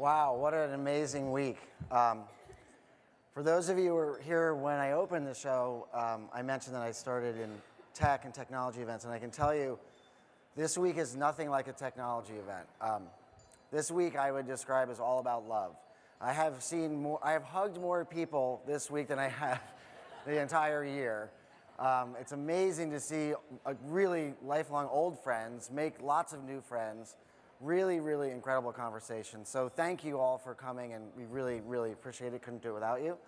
Wow, what an amazing week. For those of you who were here when I opened the show, I mentioned that I started in tech and technology events, and I can tell you, this week is nothing like a technology event. This week I would describe as all about love. I have hugged more people this week than I have the entire year. It's amazing to see really lifelong old friends make lots of new friends. Really, really incredible conversation. So thank you all for coming, and we really, really appreciate it. Couldn't do it without you.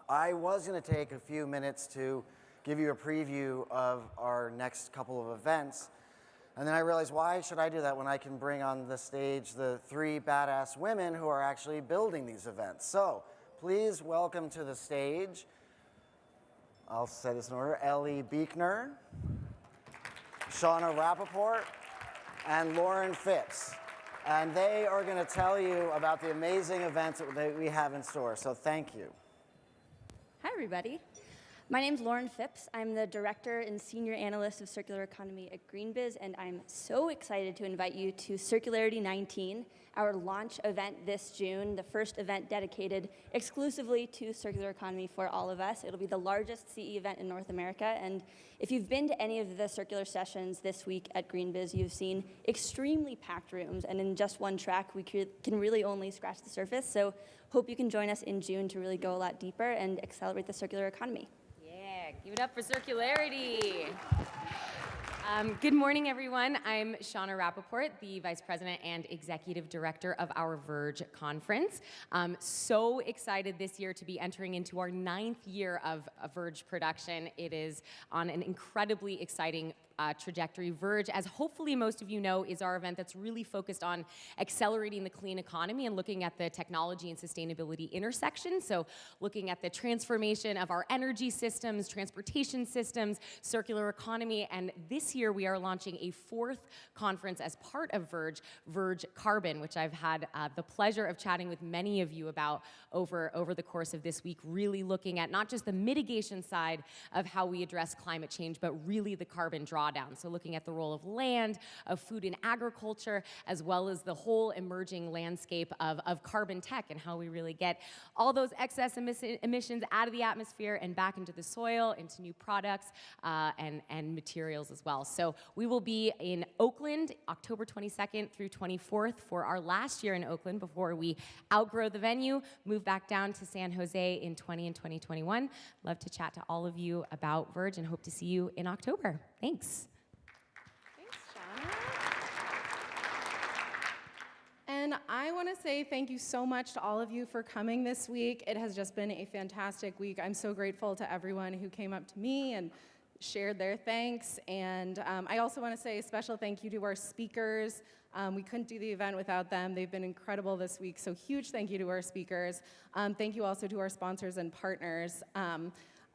I was going to take a few minutes to give you a preview of our next couple of events, and then I realized, why should I do that when I can bring on the stage the three badass women who are actually building these events? So please welcome to the stage, I'll say this in order, Ellie Beekner, Shauna Rappaport, and Lauren Phipps. And they are going to tell you about the amazing events that we have in store. So thank you. Hi, everybody. My name's Lauren Phipps. I'm the Director and Senior Analyst of Circular Economy at GreenBiz, and I'm so excited to invite you to Circularity 19, our launch event this June, the first event dedicated exclusively to circular economy for all of us. It'll be the largest CE event in North America, and if you've been to any of the circular sessions this week at GreenBiz, you've seen extremely packed rooms, and in just one track, we can really only scratch the surface, so hope you can join us in June to really go a lot deeper and accelerate the circular economy. Give it up for circularity. Good morning, everyone. I'm Shauna Rappaport, the Vice President and Executive Director of our Verge conference. So excited this year to be entering into our 9th year of Verge production. It is on an incredibly exciting trajectory. Verge, as hopefully most of you know, is our event that's really focused on accelerating the clean economy and looking at the technology and sustainability intersection. So looking at the transformation of our energy systems, transportation systems, circular economy, and this year we are launching a 4th conference as part of Verge, Verge Carbon, which I've had the pleasure of chatting with many of you about over the course of this week, really looking at not just the mitigation side of how we address climate change, but really the carbon drawdown. So looking at the role of land, of food and agriculture, as well as the whole emerging landscape of carbon tech and how we really get all those excess emissions out of the atmosphere and back into the soil, into new products and materials as well. So we will be in Oakland, October 22nd through 24th for our last year in Oakland before we outgrow the venue, move back down to San Jose in 20 and 2021. Love to chat to all of you about Verge and hope to see you in October. Thanks. Thanks, Shauna. And I want to say thank you so much to all of you for coming this week. It has just been a fantastic week. I'm so grateful to everyone who came up to me and shared their thanks. And I also want to say a special thank you to our speakers. We couldn't do the event without them. They've been incredible this week, so huge thank you to our speakers. Thank you also to our sponsors and partners.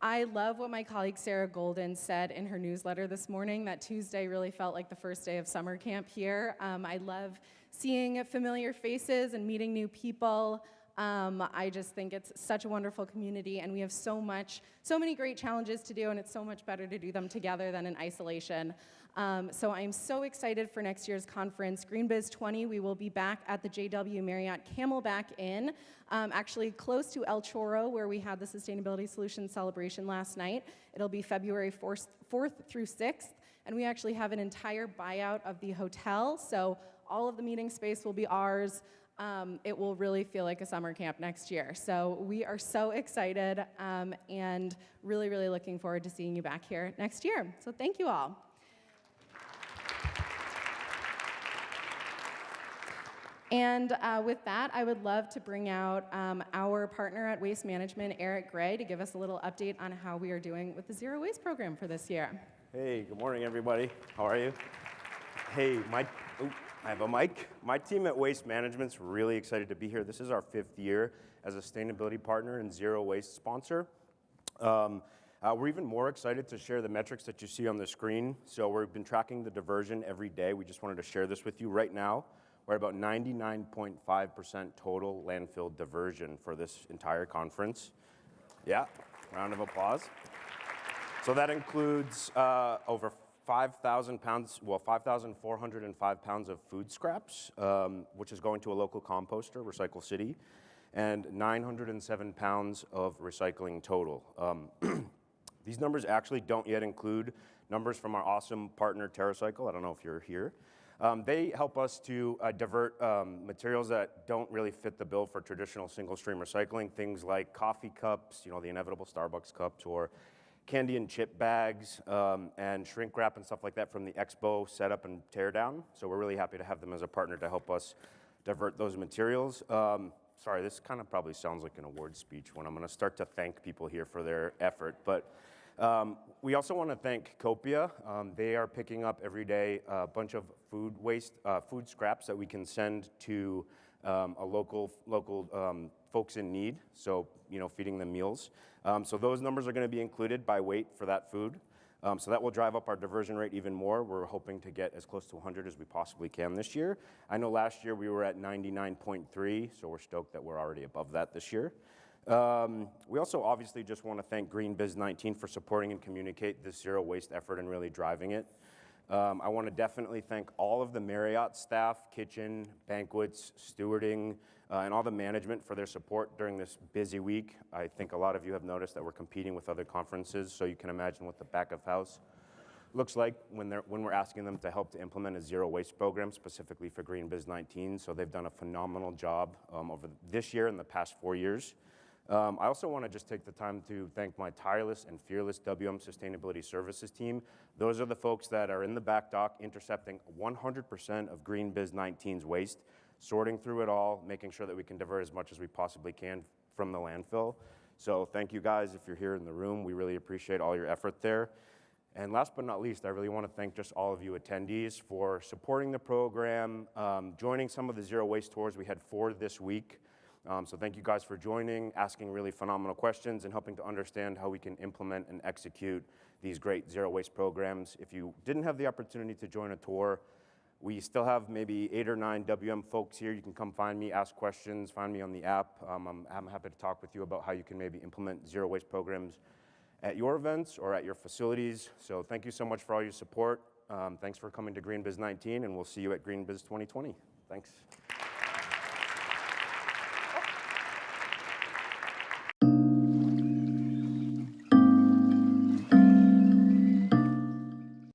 I love what my colleague Sarah Golden said in her newsletter this morning, that Tuesday really felt like the first day of summer camp here. I love seeing familiar faces and meeting new people. I just think it's such a wonderful community, and we have so many great challenges to do, and it's so much better to do them together than in isolation. So I'm so excited for next year's conference, GreenBiz 20. We will be back at the JW Marriott Camelback Inn, actually close to El Chorro, where we had the Sustainability Solutions celebration last night. It'll be February 4th through 6th, and we actually have an entire buyout of the hotel, so all of the meeting space will be ours. It will really feel like a summer camp next year. So we are so excited and really, really looking forward to seeing you back here next year. So thank you all. And with that, I would love to bring out our partner at Waste Management, Eric Gray, to give us a little update on how we are doing with the Zero Waste program for this year. Hey, good morning, everybody. How are you? Hey, I have a mic. My team at Waste Management's really excited to be here. This is our 5th year as a sustainability partner and Zero Waste sponsor. We're even more excited to share the metrics that you see on the screen. So we've been tracking the diversion every day. We just wanted to share this with you right now. We're at about 99.5% total landfill diversion for this entire conference. Yeah, round of applause. So that includes over 5,000 pounds, well, 5,405 pounds of food scraps, which is going to a local composter, Recycle City, and 907 pounds of recycling total. These numbers actually don't yet include numbers from our awesome partner, TerraCycle. I don't know if you're here. They help us to divert materials that don't really fit the bill for traditional single-stream recycling, things like coffee cups, you know, the inevitable Starbucks cups, or candy and chip bags, and shrink wrap and stuff like that from the expo setup and tear down. So we're really happy to have them as a partner to help us divert those materials. Sorry, this kind of probably sounds like an award speech when I'm going to start to thank people here for their effort, but we also want to thank Copia. They are picking up every day a bunch of food waste, food scraps that we can send to a local folks in need, so, you know, feeding them meals. So those numbers are going to be included by weight for that food. So that will drive up our diversion rate even more. We're hoping to get as close to 100 as we possibly can this year. I know last year we were at 99.3, so we're stoked that we're already above that this year. We also obviously just want to thank GreenBiz 19 for supporting and communicate this zero waste effort and really driving it. I want to definitely thank all of the Marriott staff, kitchen, banquets, stewarding, and all the management for their support during this busy week. I think a lot of you have noticed that we're competing with other conferences, so you can imagine what the back of house looks like when we're asking them to help to implement a zero waste program specifically for GreenBiz 19. So they've done a phenomenal job over this year and the past 4 years. I also want to just take the time to thank my tireless and fearless WM Sustainability Services team. Those are the folks that are in the back dock intercepting 100% of GreenBiz 19's waste, sorting through it all, making sure that we can divert as much as we possibly can from the landfill. So thank you guys if you're here in the room. We really appreciate all your effort there. And last but not least, I really want to thank just all of you attendees for supporting the program, joining some of the zero waste tours. We had 4 this week. So thank you guys for joining, asking really phenomenal questions, and helping to understand how we can implement and execute these great zero waste programs. If you didn't have the opportunity to join a tour, we still have maybe 8 or 9 WM folks here. You can come find me, ask questions, find me on the app. I'm happy to talk with you about how you can maybe implement zero waste programs at your events or at your facilities. So thank you so much for all your support. Thanks for coming to GreenBiz 19, and we'll see you at GreenBiz 2020. Thanks.